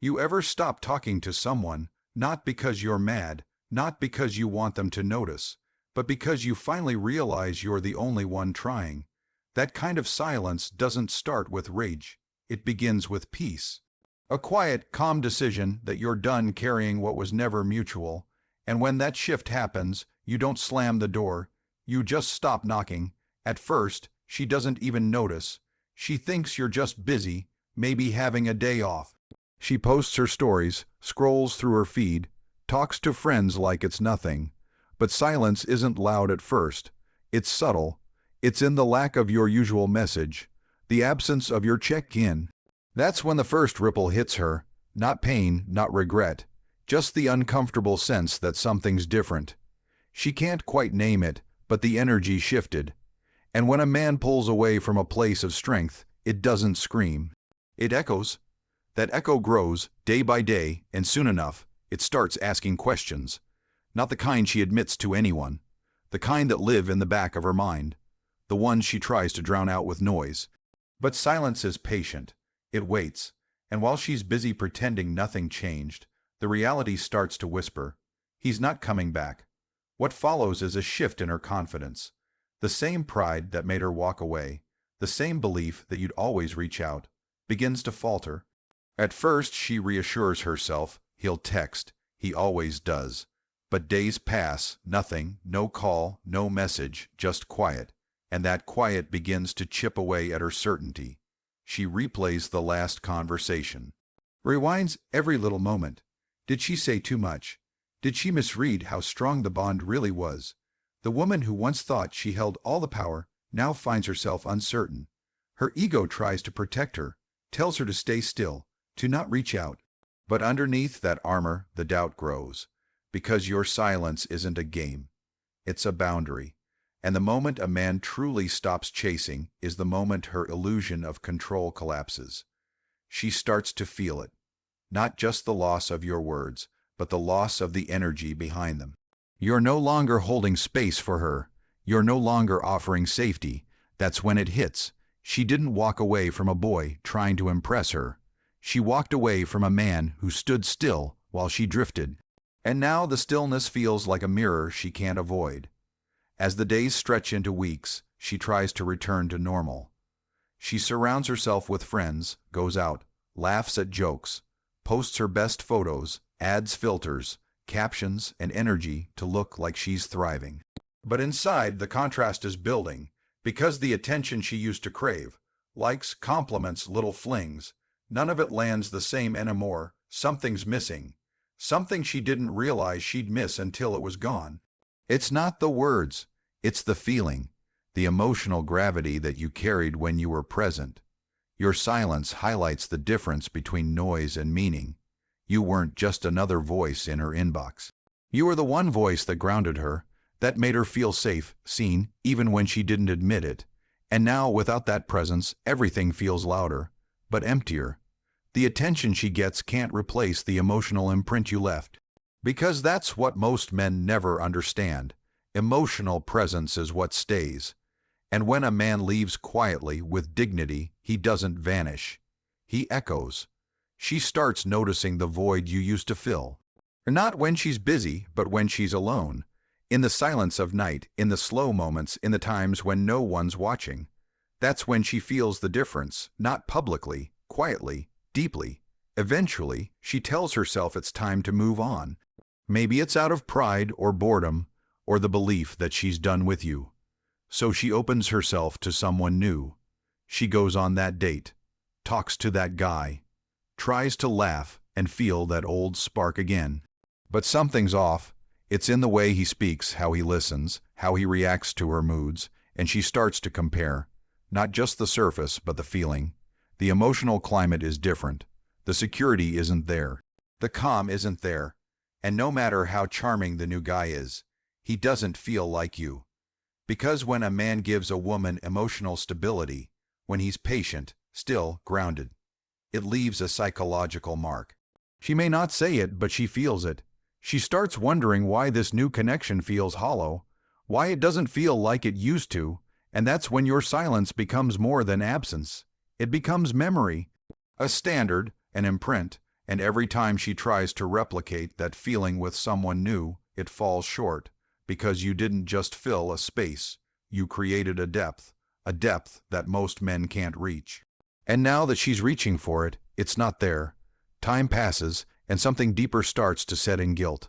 You ever stop talking to someone, not because you're mad, not because you want them to notice, but because you finally realize you're the only one trying? That kind of silence doesn't start with rage. It begins with peace. A quiet, calm decision that you're done carrying what was never mutual. And when that shift happens, you don't slam the door. You just stop knocking. At first, she doesn't even notice. She thinks you're just busy, maybe having a day off. She posts her stories, scrolls through her feed, talks to friends like it's nothing. But silence isn't loud at first. It's subtle. It's in the lack of your usual message, the absence of your check-in. That's when the first ripple hits her. Not pain, not regret, just the uncomfortable sense that something's different. She can't quite name it, but the energy shifted. And when a man pulls away from a place of strength, it doesn't scream. It echoes. That echo grows day by day, and soon enough, it starts asking questions. Not the kind she admits to anyone. The kind that live in the back of her mind. The ones she tries to drown out with noise. But silence is patient. It waits. And while she's busy pretending nothing changed, the reality starts to whisper, "He's not coming back." What follows is a shift in her confidence. The same pride that made her walk away, the same belief that you'd always reach out, begins to falter. At first, she reassures herself, he'll text, he always does. But days pass, nothing, no call, no message, just quiet. And that quiet begins to chip away at her certainty. She replays the last conversation. Rewinds every little moment. Did she say too much? Did she misread how strong the bond really was? The woman who once thought she held all the power now finds herself uncertain. Her ego tries to protect her, tells her to stay still, to not reach out. But underneath that armor, the doubt grows. Because your silence isn't a game. It's a boundary. And the moment a man truly stops chasing is the moment her illusion of control collapses. She starts to feel it. Not just the loss of your words, but the loss of the energy behind them. You're no longer holding space for her. You're no longer offering safety. That's when it hits. She didn't walk away from a boy trying to impress her. She walked away from a man who stood still while she drifted. And now the stillness feels like a mirror she can't avoid. As the days stretch into weeks, she tries to return to normal. She surrounds herself with friends, goes out, laughs at jokes, posts her best photos, adds filters, captions, and energy to look like she's thriving. But inside, the contrast is building, because the attention she used to crave, likes, compliments, little flings, none of it lands the same anymore. Something's missing. Something she didn't realize she'd miss until it was gone. It's not the words, it's the feeling, the emotional gravity that you carried when you were present. Your silence highlights the difference between noise and meaning. You weren't just another voice in her inbox. You were the one voice that grounded her, that made her feel safe, seen, even when she didn't admit it. And now, without that presence, everything feels louder, but emptier. The attention she gets can't replace the emotional imprint you left. Because that's what most men never understand. Emotional presence is what stays. And when a man leaves quietly, with dignity, he doesn't vanish. He echoes. She starts noticing the void you used to fill. Not when she's busy, but when she's alone. In the silence of night, in the slow moments, in the times when no one's watching. That's when she feels the difference, not publicly, quietly, deeply. Eventually, she tells herself it's time to move on. Maybe it's out of pride or boredom, or the belief that she's done with you. So she opens herself to someone new. She goes on that date, talks to that guy, tries to laugh and feel that old spark again. But something's off. It's in the way he speaks, how he listens, how he reacts to her moods, and she starts to compare. Not just the surface, but the feeling. The emotional climate is different. The security isn't there. The calm isn't there. And no matter how charming the new guy is, he doesn't feel like you. Because when a man gives a woman emotional stability, when he's patient, still, grounded, it leaves a psychological mark. She may not say it, but she feels it. She starts wondering why this new connection feels hollow, why it doesn't feel like it used to, and that's when your silence becomes more than absence. It becomes memory, a standard, an imprint, And every time she tries to replicate that feeling with someone new, it falls short, because you didn't just fill a space, you created a depth that most men can't reach. And now that she's reaching for it, it's not there. Time passes, and something deeper starts to set in: guilt.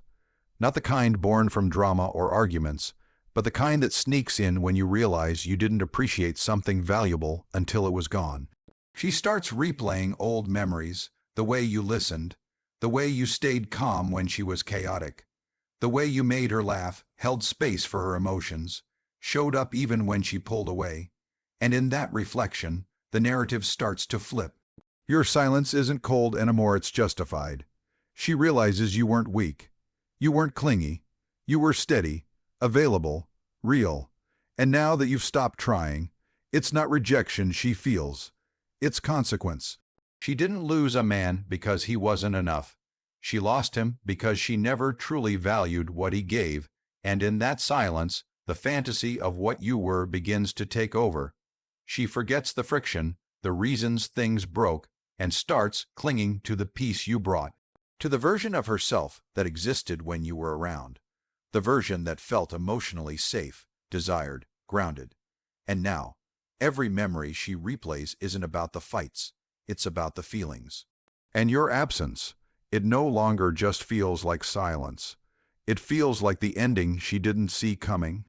Not the kind born from drama or arguments, but the kind that sneaks in when you realize you didn't appreciate something valuable until it was gone. She starts replaying old memories, the way you listened, the way you stayed calm when she was chaotic, the way you made her laugh, held space for her emotions, showed up even when she pulled away. And in that reflection, the narrative starts to flip. Your silence isn't cold anymore, it's justified. She realizes you weren't weak. You weren't clingy. You were steady, available, real. And now that you've stopped trying, it's not rejection she feels. It's consequence. She didn't lose a man because he wasn't enough. She lost him because she never truly valued what he gave, and in that silence, the fantasy of what you were begins to take over. She forgets the friction, the reasons things broke, and starts clinging to the peace you brought, to the version of herself that existed when you were around, the version that felt emotionally safe, desired, grounded. And now, every memory she replays isn't about the fights, it's about the feelings. And your absence, it no longer just feels like silence. It feels like the ending she didn't see coming.